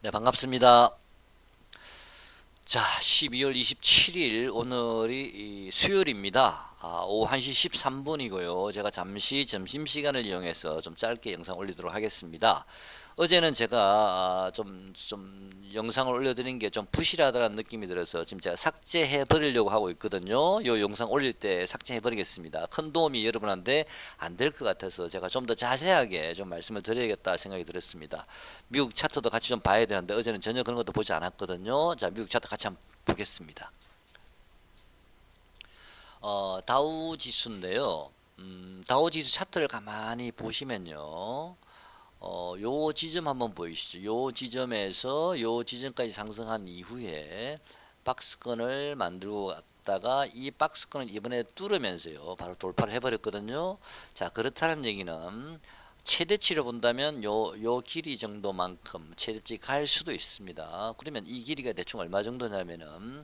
네, 반갑습니다. 자, 12월 27일 오늘이 수요일입니다. 오후 1시 13분이고요. 제가 잠시 점심시간을 이용해서 좀 짧게 영상 올리도록 하겠습니다. 어제는 제가 좀 영상을 올려드린 게 좀 부실하다는 느낌이 들어서 지금 제가 삭제해 버리려고 하고 있거든요. 요 영상 올릴 때 삭제해 버리겠습니다. 큰 도움이 여러분한테 안 될 것 같아서 제가 좀 더 자세하게 좀 말씀을 드려야겠다 생각이 들었습니다. 미국 차트도 같이 좀 봐야 되는데 어제는 전혀 그런 것도 보지 않았거든요. 자, 미국 차트 같이 한번 보겠습니다. 다우 지수인데요. 다우 지수 차트를 가만히 보시면요. 요 지점 한번 보이시죠? 요 지점에서 요 지점까지 상승한 이후에 박스권을 만들고 갔다가 이 박스권을 이번에 뚫으면서요. 바로 돌파를 해버렸거든요. 자, 그렇다는 얘기는 최대치로 본다면 요 길이 정도만큼 최대치 갈 수도 있습니다. 그러면 이 길이가 대충 얼마 정도냐면은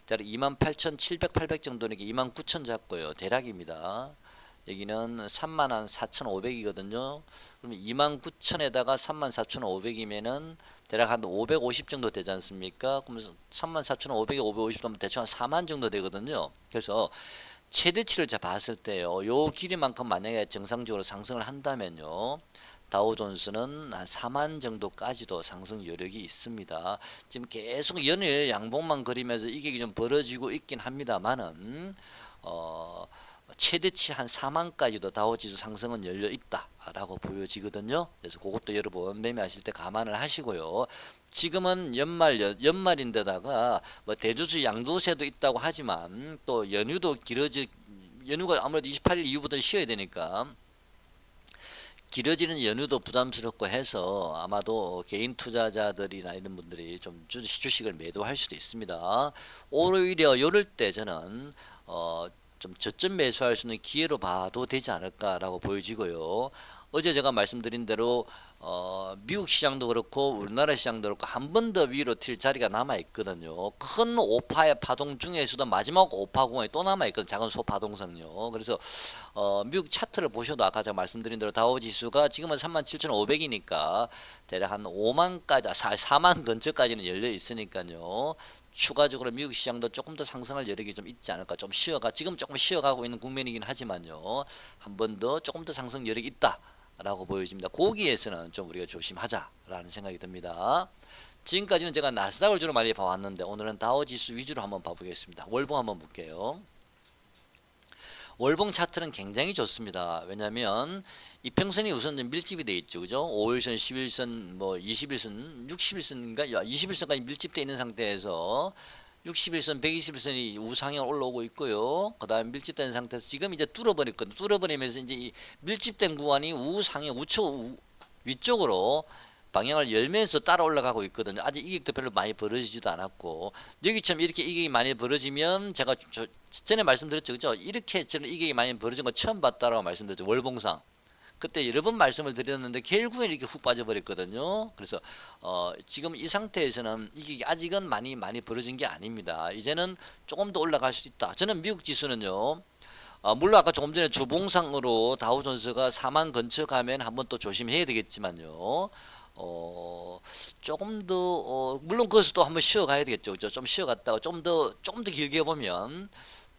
대략 28,700, 800 정도니까 29,000 잡고요. 대략입니다. 여기는 34,500이거든요. 그러면 29,000에다가 34,500이면은 대략 한 550 정도 되지 않습니까? 그러면 34,500에 550 하면 대충 한 4만 정도 되거든요. 그래서 최대치를 제가 봤을 때요. 요 길이만큼 만약에 정상적으로 상승을 한다면요. 다우존스는 한 4만 정도까지도 상승 여력이 있습니다. 지금 계속 연일 양봉만 그리면서 이게 좀 벌어지고 있긴 합니다만은 어, 최대치 한 4만까지도 다우지수 상승은 열려 있다라고 보여지거든요. 그래서 그것도 여러분 매매하실 때 감안을 하시고요. 지금은 연말인데다가 뭐 대주주 양도세도 있다고 하지만 또 연휴가 아무래도 28일 이후부터 쉬어야 되니까 길어지는 연휴도 부담스럽고 해서 아마도 개인 투자자들이나 이런 분들이 좀 주식을 매도할 수도 있습니다. 오히려 요럴 때 저는 좀 저점 매수할 수 있는 기회로 봐도 되지 않을까라고 보여지고요. 어제 제가 말씀드린 대로 미국 시장도 그렇고 우리나라 시장도 그렇고 한 번 더 위로 튈 자리가 남아 있거든요. 큰 오파의 파동 중에서도 마지막 오파 구간이 또 남아 있거든요. 작은 소파동성요. 그래서 미국 차트를 보셔도 아까 제가 말씀드린 대로 다우 지수가 지금은 37,500이니까 대략 한 5만까지 4만 근처까지는 열려 있으니까요. 추가적으로 미국 시장도 조금 더 상승할 여력이 좀 있지 않을까. 좀 지금 조금 쉬어가고 있는 국면이긴 하지만요. 한 번 더 조금 더 상승 여력이 있다. 라고 보여집니다. 거기에서는 좀 우리가 조심하자라는 생각이 듭니다. 지금까지는 제가 나스닥을 주로 많이 봐왔는데 오늘은 다우지수 위주로 한번 봐보겠습니다. 월봉 한번 볼게요. 월봉 차트는 굉장히 좋습니다. 왜냐하면 이평선이 우선 밀집이 돼 있죠. 그죠? 5일선, 11선, 뭐 21선, 60일선인가? 21선까지 밀집되어 있는 상태에서 61선, 121선이 우상향 올라오고 있고요. 그 다음에 밀집된 상태에서 지금 이제 뚫어버렸거든요. 뚫어버리면서 이제 이 밀집된 구간이 우상향, 위쪽으로 방향을 열면서 따라 올라가고 있거든요. 아직 이격도 별로 많이 벌어지지도 않았고 여기처럼 이렇게 이격이 많이 벌어지면 제가 전에 말씀드렸죠. 그죠? 이렇게 저는 이격이 많이 벌어진 거 처음 봤다라고 말씀드렸죠. 월봉상. 그때 여러 번 말씀을 드렸는데 결국엔 이렇게 훅 빠져버렸거든요. 그래서 지금 이 상태에서는 이게 아직은 많이 벌어진 게 아닙니다. 이제는 조금 더 올라갈 수 있다. 저는 미국 지수는요. 물론 아까 조금 전에 주봉상으로 다우존스가 4만 근처 가면 한번 또 조심해야 되겠지만요. 조금 더 물론 거기서 또 한번 쉬어가야 되겠죠. 그죠? 좀 쉬어갔다가 좀 더 길게 보면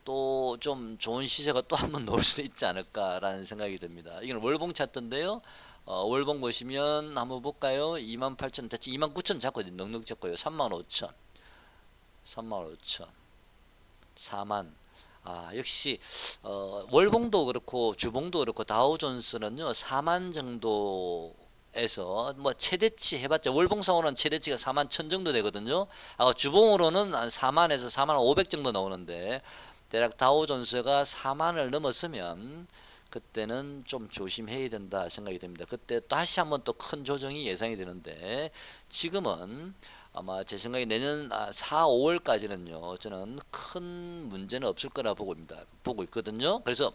또 좀 좋은 시세가 또 한번 나올 수 있지 않을까라는 생각이 듭니다. 이건 월봉 차트인데요. 월봉 보시면 한번 볼까요? 28,000 대체 29,000 잡고 넉넉 잡고요. 35,000, 35,000, 4만. 역시 월봉도 그렇고 주봉도 그렇고 다우존스는요 4만 정도에서 뭐 최대치 해봤자 월봉상으로는 최대치가 4만 1천 정도 되거든요. 주봉으로는 한 4만에서 4만 500 정도 나오는데 대략 다우존스가 4만을 넘었으면 그때는 좀 조심해야 된다 생각이 됩니다. 그때 다시 한번 또 큰 조정이 예상이 되는데 지금은 아마 제 생각에 내년 4, 5월까지는요. 저는 큰 문제는 없을 거라 보고 있거든요. 그래서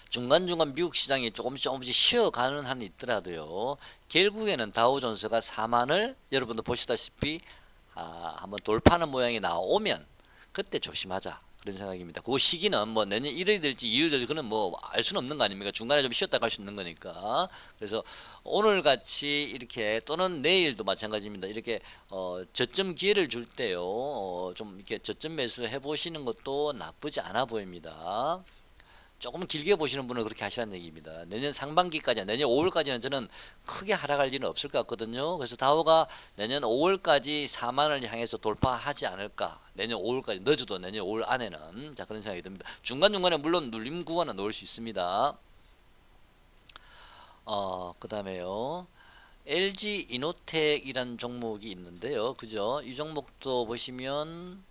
중간중간 미국 시장이 조금씩 쉬어가는 한이 있더라도요. 결국에는 다우존스가 4만을 여러분도 보시다시피 한번 돌파하는 모양이 나오면 그때 조심하자 그런 생각입니다. 그 시기는 뭐 내년 1월이 될지 2월 될지 그는 뭐 알 수는 없는 거 아닙니까? 중간에 좀 쉬었다 갈 수 있는 거니까. 그래서 오늘 같이 이렇게 또는 내일도 마찬가지입니다. 이렇게 저점 기회를 줄 때요. 좀 이렇게 저점 매수 해 보시는 것도 나쁘지 않아 보입니다. 조금 길게 보시는 분은 그렇게 하시라는 얘기입니다. 내년 상반기까지, 내년 5월까지는 저는 크게 하락할 일은 없을 것 같거든요. 그래서 다우가 내년 5월까지 4만을 향해서 돌파하지 않을까. 내년 5월까지, 늦어도 내년 5월 안에는. 자, 그런 생각이 듭니다. 중간중간에 물론 눌림 구간은 놓을 수 있습니다. 그 다음에요. LG 이노텍이라는 종목이 있는데요. 그죠? 이 종목도 보시면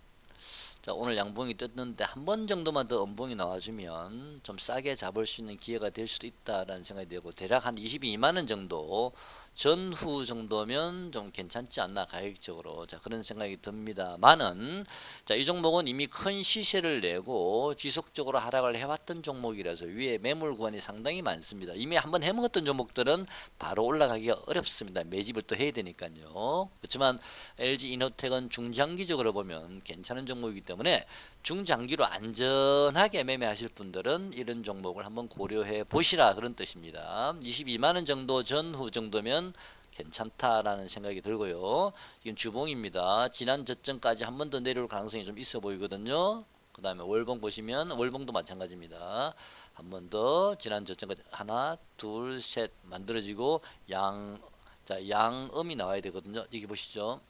자, 오늘 양봉이 떴는데 한 번 정도만 더 음봉이 나와주면 좀 싸게 잡을 수 있는 기회가 될 수도 있다라는 생각이 들고, 대략 한 22만원 정도 전후 정도면 좀 괜찮지 않나 가격적으로. 자, 그런 생각이 듭니다만은, 자, 이 종목은 이미 큰 시세를 내고 지속적으로 하락을 해왔던 종목이라서 위에 매물 구간이 상당히 많습니다. 이미 한번 해먹었던 종목들은 바로 올라가기가 어렵습니다. 매집을 또 해야 되니까요. 그렇지만 LG 이노텍은 중장기적으로 보면 괜찮은 종목이기 때문에 중장기로 안전하게 매매하실 분들은 이런 종목을 한번 고려해 보시라, 그런 뜻입니다. 22만원 정도 전후 정도면 괜찮다라는 생각이 들고요. 이건 주봉입니다. 지난 저점까지 한 번 더 내려올 가능성이 좀 있어 보이거든요. 그 다음에 월봉 보시면 월봉도 마찬가지입니다. 한 번 더 지난 저점까지 하나 둘 셋 만들어지고 양음이 나와야 되거든요. 여기 보시죠.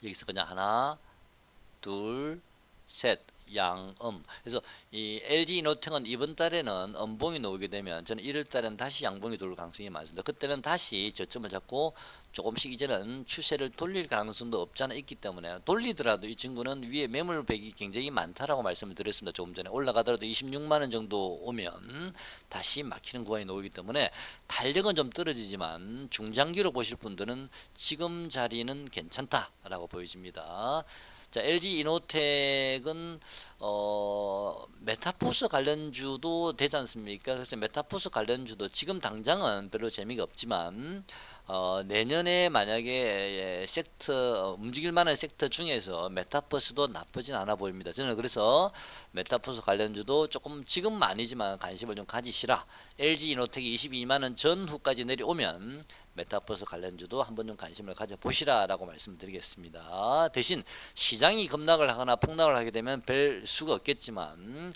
여기서 그냥 하나 둘 셋 양음. 그래서 이 LG 이노텍은 이번 달에는 음봉이 나오게 되면 저는 1월 달에는 다시 양봉이 돌 가능성이 많습니다. 그때는 다시 저점을 잡고 조금씩 이제는 추세를 돌릴 가능성도 없지 않아 있기 때문에, 돌리더라도 이 친구는 위에 매물백이 굉장히 많다라고 말씀을 드렸습니다. 조금 전에 올라가더라도 26만원 정도 오면 다시 막히는 구간이 나오기 때문에 탄력은 좀 떨어지지만 중장기로 보실 분들은 지금 자리는 괜찮다라고 보여집니다. 자, LG 이노텍은 메타포스 관련주도 되지 않습니까? 그래서 메타포스 관련주도 지금 당장은 별로 재미가 없지만 내년에 만약에 섹터 움직일 만한 섹터 중에서 메타버스도 나쁘진 않아 보입니다. 저는 그래서 메타버스 관련주도 조금 지금은 아니지만 관심을 좀 가지시라. LG 이노텍이 22만원 전후까지 내려오면 메타버스 관련주도 한번 좀 관심을 가져보시라라고 말씀드리겠습니다. 대신 시장이 급락을 하거나 폭락을 하게 되면 별 수가 없겠지만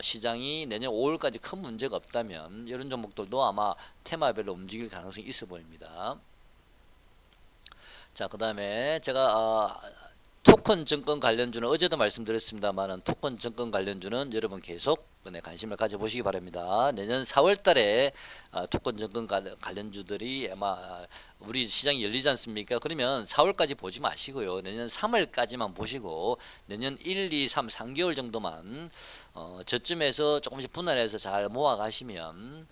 시장이 내년 5월까지 큰 문제가 없다면 이런 종목들도 아마 테마별로 움직일 가능성이 있어 보입니다. 자, 그 다음에 제가 토큰 증권 관련주는 어제도 말씀드렸습니다만, 토큰 증권 관련주는 여러분 계속 관심을 가져보시기 바랍니다. 내년 4월 달에 토큰 증권 관련주들이 아마 우리 시장이 열리지 않습니까? 그러면 4월까지 보지 마시고요. 내년 3월까지만 보시고 내년 1, 2, 3, 3개월 정도만 저쯤에서 조금씩 분할해서 잘 모아 가시면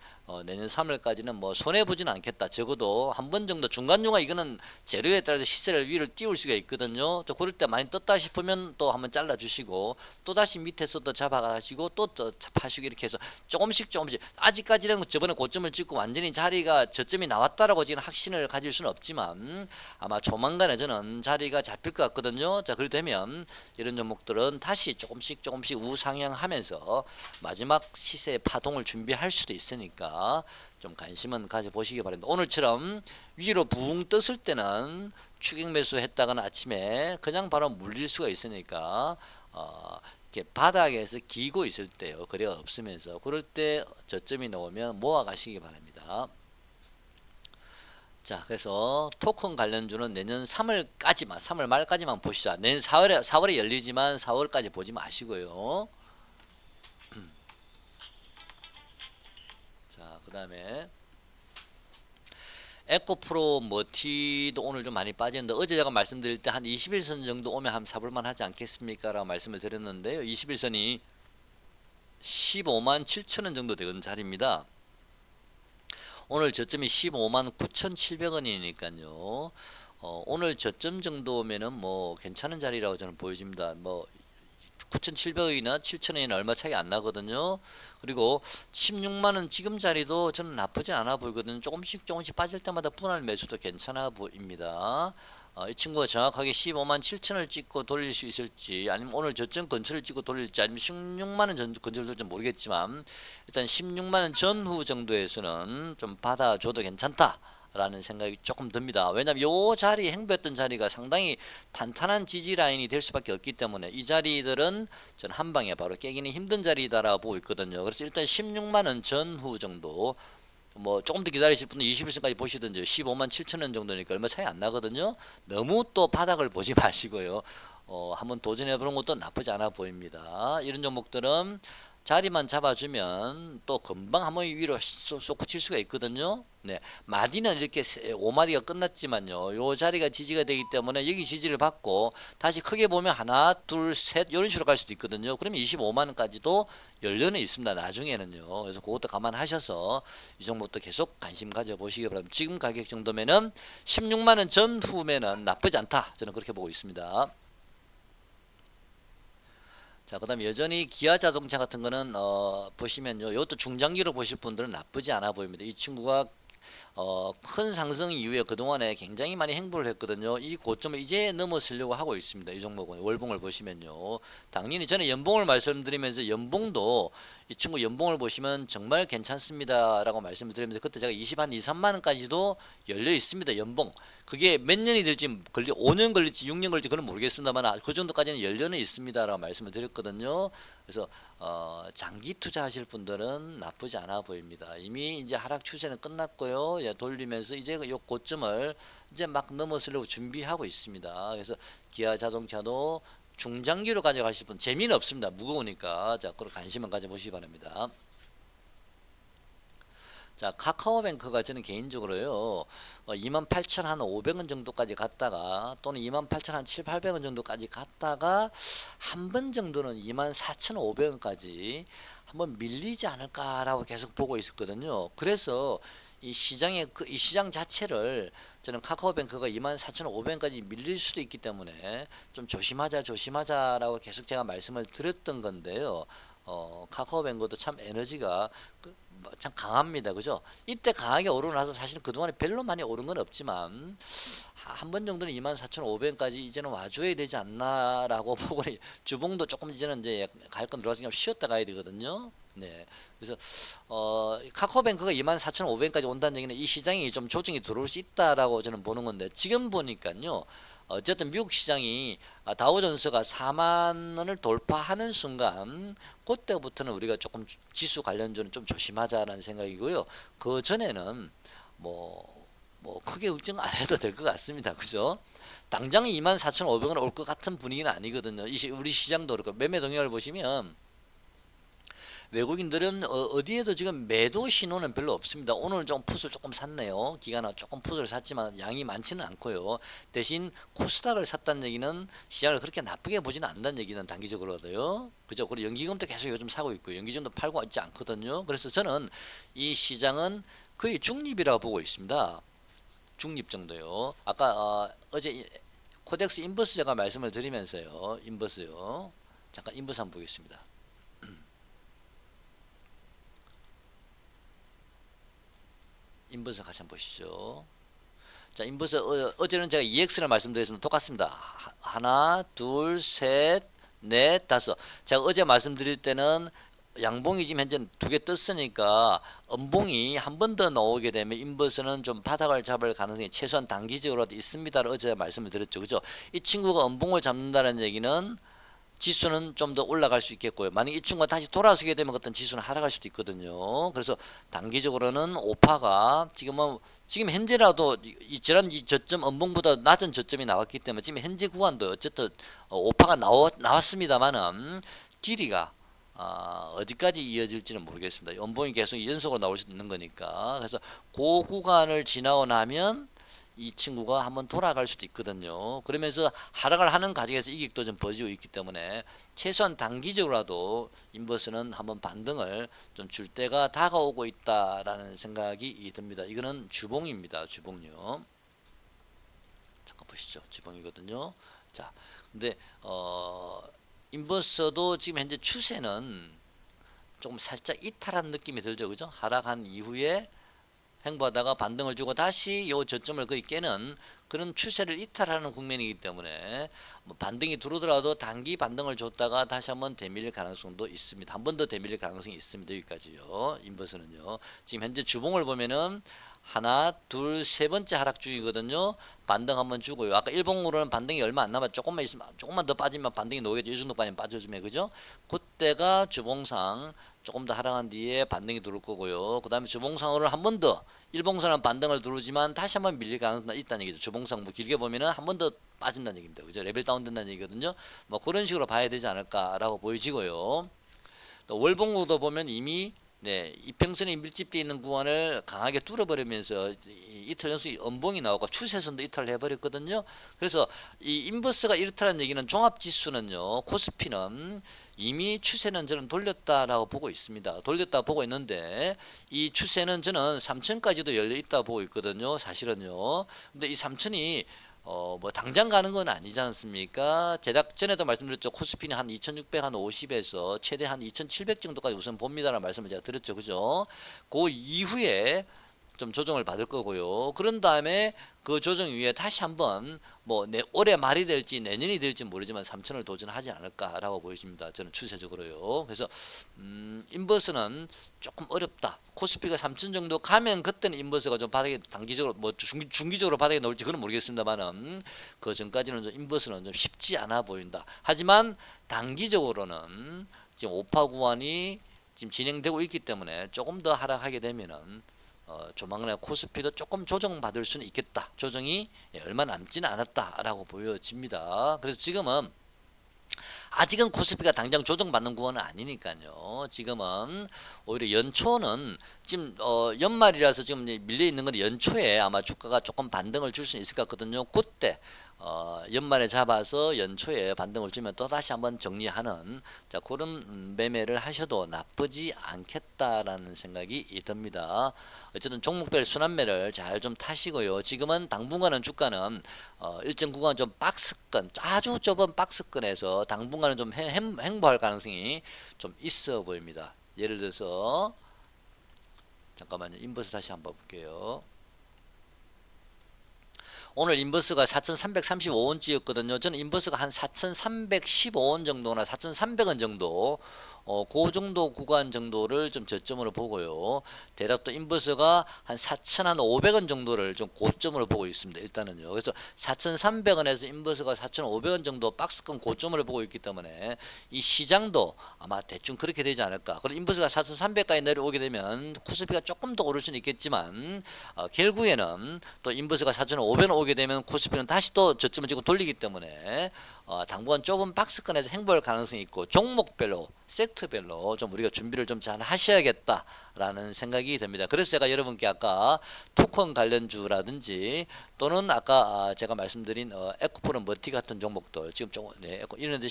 내년 3월까지는 뭐 손해보진 않겠다. 적어도 한 번 정도 중간중간 이거는 재료에 따라서 시세를 위로 띄울 수가 있거든요. 또 그럴 때 많이 떴다 싶으면 또 한번 잘라주시고 또 다시 밑에서 또 잡아가시고 또 파시고 이렇게 해서 조금씩 아직까지는 저번에 고점을 찍고 완전히 자리가 저점이 나왔다라고 지금 확신을 가질 수는 없지만 아마 조만간에 저는 자리가 잡힐 것 같거든요. 자, 그렇게 되면 이런 종목들은 다시 조금씩 우상향하면서 마지막 시세 파동을 준비할 수도 있으니까 좀 관심은 가져보시기 바랍니다. 오늘처럼 위로 붕 떴을 때는 추격 매수 했다가는 아침에 그냥 바로 물릴 수가 있으니까 이렇게 바닥에서 기고 있을 때요, 거래가 없으면서 그럴 때 저점이 나오면 모아 가시기 바랍니다. 자, 그래서 토큰 관련주는 내년 3월 말까지만 보시자. 내년 4월에 열리지만 4월까지 보지 마시고요. 자, 그 다음에 에코프로 머티도 오늘 좀 많이 빠졌는데, 어제 제가 말씀드릴 때 한 21선 정도 오면 한 사볼만 하지 않겠습니까? 라고 말씀을 드렸는데요. 21선이 15만 7천원 정도 되는 자리입니다. 오늘 저점이 15만 9,700원이니까요. 오늘 저점 정도면은 뭐 괜찮은 자리라고 저는 보여집니다. 뭐 9,700원이나 7,000원이나 얼마 차이 안 나거든요. 그리고 16만원 지금 자리도 저는 나쁘지 않아 보이거든요. 조금씩 빠질 때마다 분할 매수도 괜찮아 보입니다. 이 친구가 정확하게 15만 7천을 찍고 돌릴 수 있을지, 아니면 오늘 저점 근처를 찍고 돌릴지, 아니면 16만 원 근처를 돌릴지 모르겠지만 일단 16만 원 전후 정도에서는 좀 받아줘도 괜찮다 라는 생각이 조금 듭니다. 왜냐하면 요 자리, 행보했던 자리가 상당히 탄탄한 지지 라인이 될 수밖에 없기 때문에 이 자리들은 저는 한 방에 바로 깨기는 힘든 자리다라고 보고 있거든요. 그래서 일단 16만 원 전후 정도, 뭐 조금 더 기다리실 분은 21선까지 보시든지, 15만 7천 원 정도니까 얼마 차이 안 나거든요. 너무 또 바닥을 보지 마시고요. 한번 도전해 보는 것도 나쁘지 않아 보입니다. 이런 종목들은 자리만 잡아주면 또 금방 한번 위로 솟구칠 수가 있거든요. 네, 마디는 이렇게 5마디가 끝났지만요, 요 자리가 지지가 되기 때문에 여기 지지를 받고 다시 크게 보면 하나 둘 셋 이런 식으로 갈 수도 있거든요. 그러면 25만 원까지도 연료는 있습니다, 나중에는요. 그래서 그것도 감안하셔서 이 종목도 계속 관심 가져보시기 바랍니다. 지금 가격 정도면은 16만 원 전후면은 나쁘지 않다, 저는 그렇게 보고 있습니다. 자, 그다음 여전히 기아 자동차 같은 거는 보시면요, 이것도 중장기로 보실 분들은 나쁘지 않아 보입니다. 이 친구가 큰 상승 이후에 그동안에 굉장히 많이 행보를 했거든요. 이 고점을 이제 넘어서려고 하고 있습니다. 이 종목은 월봉을 보시면요. 당연히 저는 연봉을 말씀드리면서, 연봉도 이 친구 연봉을 보시면 정말 괜찮습니다 라고 말씀을 드리면서, 그때 제가 20한 2, 3만 원까지도 열려 있습니다. 연봉. 그게 몇 년이 될지 5년 걸릴지 6년 걸릴지 그건 모르겠습니다만 그 정도까지는 열려는 있습니다 라고 말씀을 드렸거든요. 그래서 장기 투자하실 분들은 나쁘지 않아 보입니다. 이미 이제 하락 추세는 끝났고요. 돌리면서 이제 요 고점을 이제 막 넘어서려고 준비하고 있습니다. 그래서 기아 자동차도 중장기로 가져가실 분, 재미는 없습니다. 무거우니까. 자, 그걸 관심을 가져보시기 바랍니다. 자, 카카오뱅크가 저는 개인적으로요, 28,500원 정도까지 갔다가, 또는 28,700, 800원 정도까지 갔다가 한 번 정도는 24,500원까지 한번 밀리지 않을까라고 계속 보고 있었거든요. 그래서 이 시장의 이 시장 자체를 저는 카카오뱅크가 24,500원까지 밀릴 수도 있기 때문에 좀 조심하자라고 계속 제가 말씀을 드렸던 건데요. 카카오뱅크도 참 에너지가 참 강합니다. 그죠? 이때 강하게 오르고 나서 사실 그동안에 별로 많이 오른 건 없지만 한 번 정도는 24,500원까지 이제는 와줘야 되지 않나라고 보고, 주봉도 조금 이제는 이제 갈 건 들어왔으니까 쉬었다 가야 되거든요. 네. 그래서 카카오뱅크가 24,500원까지 온다는 얘기는 이 시장이 좀 조정이 들어올 수 있다라고 저는 보는 건데, 지금 보니까요, 어쨌든 미국 시장이 다우존스가 4만 원을 돌파하는 순간, 그때부터는 우리가 조금 지수 관련주는 좀 조심하자라는 생각이고요. 그 전에는 뭐 크게 걱정 안 해도 될 것 같습니다. 그죠? 당장 24,500원 올 것 같은 분위기는 아니거든요. 우리 시장도 그렇고, 매매 동향을 보시면 외국인들은 어디에도 지금 매도 신호는 별로 없습니다. 오늘 좀 풋을 조금 샀네요. 기관은 조금 풋을 샀지만 양이 많지는 않고요. 대신 코스닥을 샀다는 얘기는 시장을 그렇게 나쁘게 보지는 않는다는 얘기는 단기적으로도요. 그죠? 그리고 연기금도 계속 요즘 사고 있고, 연기금도 팔고 있지 않거든요. 그래서 저는 이 시장은 거의 중립이라고 보고 있습니다. 중립 정도요. 아까 어제 코덱스 인버스 제가 말씀을 드리면서요. 인버스요. 잠깐 인버스 한번 보겠습니다. 인버스 같이 한번 보시죠. 자, 인버스 어제는 제가 EX를 말씀드렸습니다. 똑같습니다. 하나, 둘, 셋, 넷, 다섯. 제가 어제 말씀드릴 때는 양봉이 지금 현재 두 개 떴으니까 음봉이 한 번 더 나오게 되면 인버스는 좀 바닥을 잡을 가능성이 최소한 단기적으로도 있습니다를 어제 말씀을 드렸죠. 그죠? 이 친구가 음봉을 잡는다는 얘기는 지수는 좀 더 올라갈 수 있겠고요. 만약 이 친구가 다시 돌아서게 되면 어떤 지수는 하락할 수도 있거든요. 그래서 단기적으로는 오파가 지금 현재라도 이 지난 이 저점 음봉보다 낮은 저점이 나왔기 때문에 지금 현재 구간도 어쨌든 오파가 나왔습니다만은 길이가 어디까지 이어질지는 모르겠습니다. 연봉이 계속 연속으로 나올 수 있는 거니까. 그래서 그 구간을 지나고 나면 이 친구가 한번 돌아갈 수도 있거든요. 그러면서 하락을 하는 과정에서 이익도 좀 벌어지고 있기 때문에 최소한 단기적으로라도 인버스는 한번 반등을 좀 줄 때가 다가오고 있다라는 생각이 듭니다. 이거는 주봉입니다. 주봉요. 잠깐 보시죠. 주봉이거든요. 자, 근데 인버스도 지금 현재 추세는 조금 살짝 이탈한 느낌이 들죠. 그죠? 하락한 이후에 횡보하다가 반등을 주고 다시 요 저점을 거의 깨는 그런 추세를 이탈하는 국면이기 때문에 뭐 반등이 들어오더라도 단기 반등을 줬다가 다시 한번 되밀릴 가능성도 있습니다. 한 번 더 되밀릴 가능성이 있습니다. 여기까지요. 인버스는요. 지금 현재 주봉을 보면은 하나, 둘, 세 번째 하락 중이거든요. 반등 한번 주고요. 아까 일봉으로는 반등이 얼마 안 남았. 조금만 있으면 조금만 더 빠지면 반등이 나오겠죠. 이 정도 빠지면 빠져주면 그죠? 그때가 주봉상 조금 더 하락한 뒤에 반등이 들어올 거고요. 그 다음에 주봉상으로 한 번 더 일봉상은 반등을 들어오지만 다시 한번 밀릴 가능성이 있다는 얘기죠. 주봉상 뭐 길게 보면은 한 번 더 빠진다는 얘기입니다. 그죠? 레벨 다운 된다는 얘기거든요. 뭐 그런 식으로 봐야 되지 않을까라고 보여지고요. 또 월봉으로도 보면 이미 이평선이 밀집되어 있는 구간을 강하게 뚫어버리면서 이탈 연속 연봉이 나오고 추세선도 이탈을 해버렸거든요. 그래서 이 인버스가 이렇다는 얘기는 종합지수는요, 코스피는 이미 추세는 저는 돌렸다라고 보고 있습니다. 돌렸다 보고 있는데 이 추세는 저는 3천까지도 열려 있다 보고 있거든요. 사실은요. 근데 이 3천이 뭐 당장 가는 건 아니지 않습니까? 제작 전에도 말씀드렸죠. 코스피는 한 2650에서 최대 한 2700 정도까지 우선 봅니다라는 말씀을 제가 드렸죠. 그죠? 그 이후에 좀 조정을 받을 거고요. 그런 다음에 그 조정 이후에 다시 한번 뭐 올해 말이 될지 내년이 될지 모르지만 3천을 도전하지 않을까라고 보여집니다. 저는 추세적으로요. 그래서 인버스는 조금 어렵다. 코스피가 3천 정도 가면 그때는 인버스가 좀 바닥에 단기적으로 뭐 중기적으로 바닥에 나올지 그건 모르겠습니다만은 그 전까지는 좀 인버스는 좀 쉽지 않아 보인다. 하지만 단기적으로는 지금 오파 구간이 지금 진행되고 있기 때문에 조금 더 하락하게 되면은 조만간에 코스피도 조금 조정받을 수는 있겠다. 조정이 얼마 남지는 않았다라고 보여집니다. 그래서 지금은 아직은 코스피가 당장 조정받는 구간은 아니니까요. 지금은 오히려 연초는 지금 연말이라서 지금 밀려 있는 건데 연초에 아마 주가가 조금 반등을 줄 수 있을 것 같거든요. 그때 연말에 잡아서 연초에 반등을 주면 또 다시 한번 정리하는 자 그런 매매를 하셔도 나쁘지 않겠다라는 생각이 듭니다. 어쨌든 종목별 순환매를 잘 좀 타시고요. 지금은 당분간은 주가는 일정 구간 좀 박스권 아주 좁은 박스권에서 당분간은 좀 횡보할 가능성이 좀 있어 보입니다. 예를 들어서 잠깐만요. 인버스 다시 한번 볼게요. 오늘 인버스가 4,335원치였거든요. 저는 인버스가 한 4,315원 정도나 4,300원 정도 그 정도 구간 정도를 좀 저점으로 보고요. 대략 또 인버스가 한 4,500원 정도를 좀 고점으로 보고 있습니다. 일단은요. 그래서 4,300원에서 인버스가 4,500원 정도 박스권 고점을 보고 있기 때문에 이 시장도 아마 대충 그렇게 되지 않을까. 그리고 인버스가 4,300까지 내려오게 되면 코스피가 조금 더 오를 수는 있겠지만 결국에는 또 인버스가 4,500원 오게 되면 코스피는 다시 또 저점을 지금 돌리기 때문에 당분간 좁은 박스권에서 행보할 가능성이 있고 종목별로 섹터별로 좀 우리가 준비를 좀 잘 하셔야겠다라는 생각이 듭니다. 그래서 제가 여러분께 아까 토큰 관련주라든지 또는 아까 제가 말씀드린 에코프로 머티 같은 종목들 지금 이런데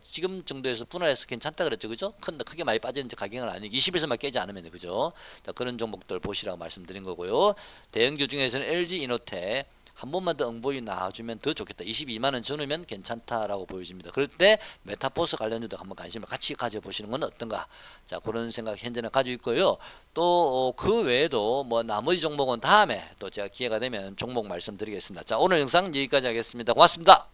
지금 정도에서 분할해서 괜찮다 그랬죠, 그죠? 크게 많이 빠지는 가격은 아니고 20에서만 깨지 않으면 그죠? 자, 그런 종목들 보시라고 말씀드린 거고요. 대형주 중에서는 LG 이노텍 한 번만 더 응보이 나와주면 더 좋겠다. 22만원 전후면 괜찮다라고 보여집니다. 그럴 때 메타포스 관련주도 한번 관심을 같이 가져보시는 건 어떤가. 자, 그런 생각 현재는 가지고 있고요. 또 그 외에도 뭐 나머지 종목은 다음에 또 제가 기회가 되면 종목 말씀드리겠습니다. 자, 오늘 영상 여기까지 하겠습니다. 고맙습니다.